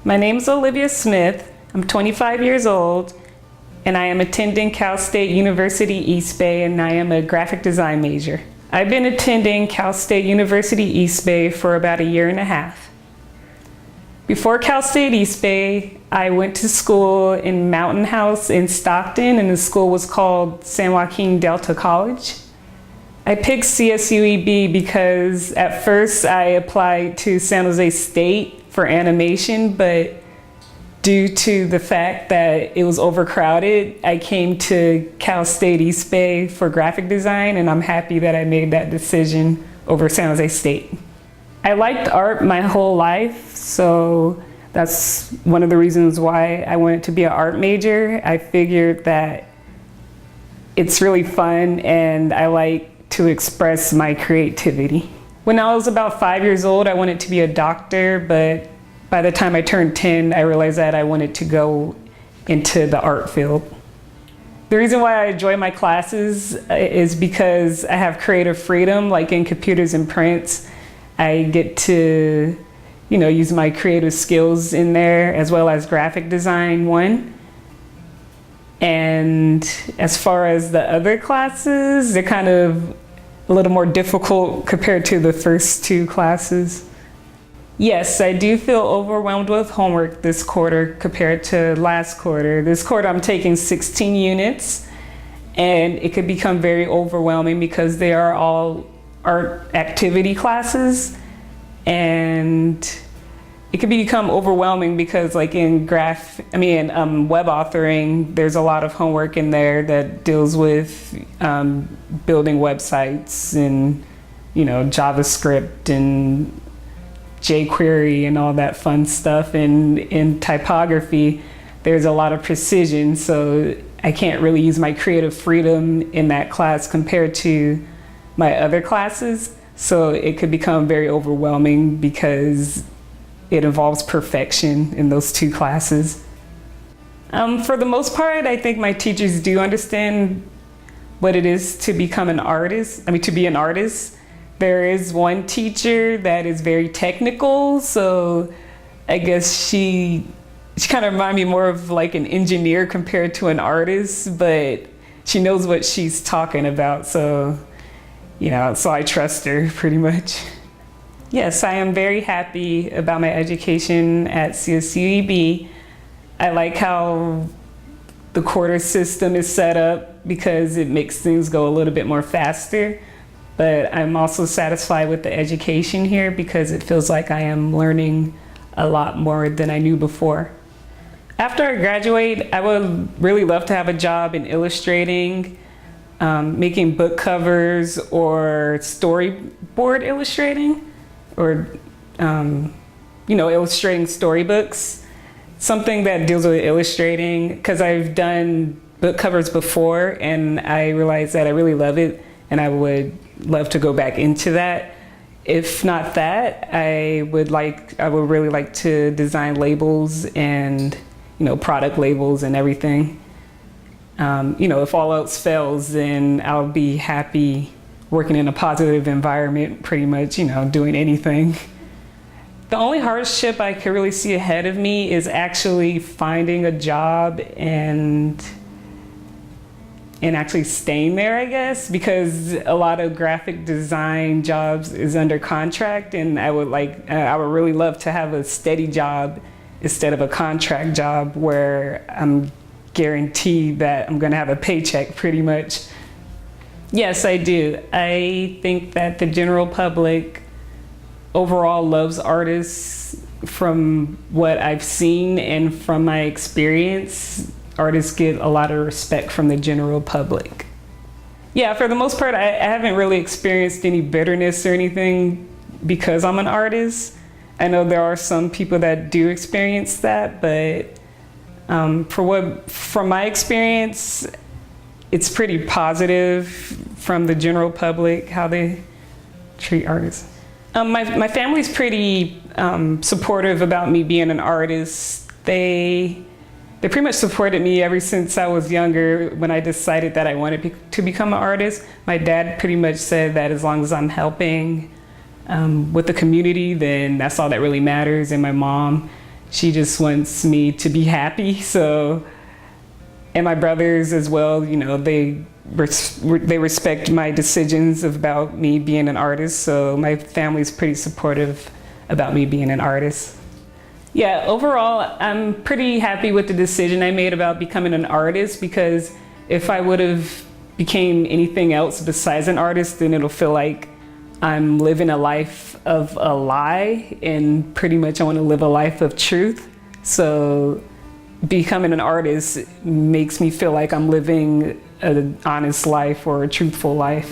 My name is Olivia Smith. I'm 25 years old, and I am attending Cal State University East Bay, and I am a graphic design major. I've been attending Cal State University East Bay for about a year and a half. Before Cal State East Bay, I went to school in Mountain House in Stockton, and the school was called San Joaquin Delta College. I picked CSUEB because at first I applied to San Jose State for animation, but due to the fact that it was overcrowded, I came to Cal State East Bay for graphic design, and I'm happy that I made that decision over San Jose State. I liked art my whole life, so that's one of the reasons why I wanted to be an art major. I figured that it's really fun and I like to express my creativity. When I was about 5 years old, I wanted to be a doctor, but by the time I turned 10, I realized that I wanted to go into the art field. The reason why I enjoy my classes is because I have creative freedom, like in computers and prints. I get to, use my creative skills in there, as well as graphic design one. And as far as the other classes, they're kind of a little more difficult compared to the first two classes. Yes, I do feel overwhelmed with homework this quarter compared to last quarter. This quarter I'm taking 16 units, and it could become very overwhelming because they are all art activity classes, and it could become overwhelming because like in web authoring, there's a lot of homework in there that deals with building websites and JavaScript and jQuery and all that fun stuff. And in typography, there's a lot of precision, so I can't really use my creative freedom in that class compared to my other classes. So it could become very overwhelming because it involves perfection in those two classes. For the most part, I think my teachers do understand what it is to become an artist, to be an artist. There is one teacher that is very technical, so I guess she kind of reminds me more of like an engineer compared to an artist, but she knows what she's talking about, so I trust her pretty much. Yes, I am very happy about my education at CSUEB. I like how the quarter system is set up because it makes things go a little bit more faster. But I'm also satisfied with the education here because it feels like I am learning a lot more than I knew before. After I graduate, I would really love to have a job in illustrating, making book covers or storyboard illustrating, or illustrating storybooks. Something that deals with illustrating, because I've done book covers before and I realized that I really love it and I would love to go back into that. If not that, I would really like to design labels and product labels and everything. If all else fails, then I'll be happy working in a positive environment, pretty much, doing anything. The only hardship I could really see ahead of me is actually finding a job and actually staying there, I guess, because a lot of graphic design jobs is under contract, and I would really love to have a steady job instead of a contract job where I'm guaranteed that I'm gonna have a paycheck pretty much. Yes, I do. I think that the general public overall loves artists. From what I've seen and from my experience, artists get a lot of respect from the general public. Yeah, for the most part, I haven't really experienced any bitterness or anything because I'm an artist. I know there are some people that do experience that, but from my experience, it's pretty positive from the general public how they treat artists. My family's pretty supportive about me being an artist. They pretty much supported me ever since I was younger when I decided that I wanted to become an artist. My dad pretty much said that as long as I'm helping with the community, then that's all that really matters. And my mom, She just wants me to be happy. So, and my brothers as well, you know, they respect my decisions about me being an artist. So my family's pretty supportive about me being an artist. Yeah, overall, I'm pretty happy with the decision I made about becoming an artist, because if I would have became anything else besides an artist, then it'll feel like I'm living a life of a lie, and pretty much I want to live a life of truth. So becoming an artist makes me feel like I'm living an honest life or a truthful life.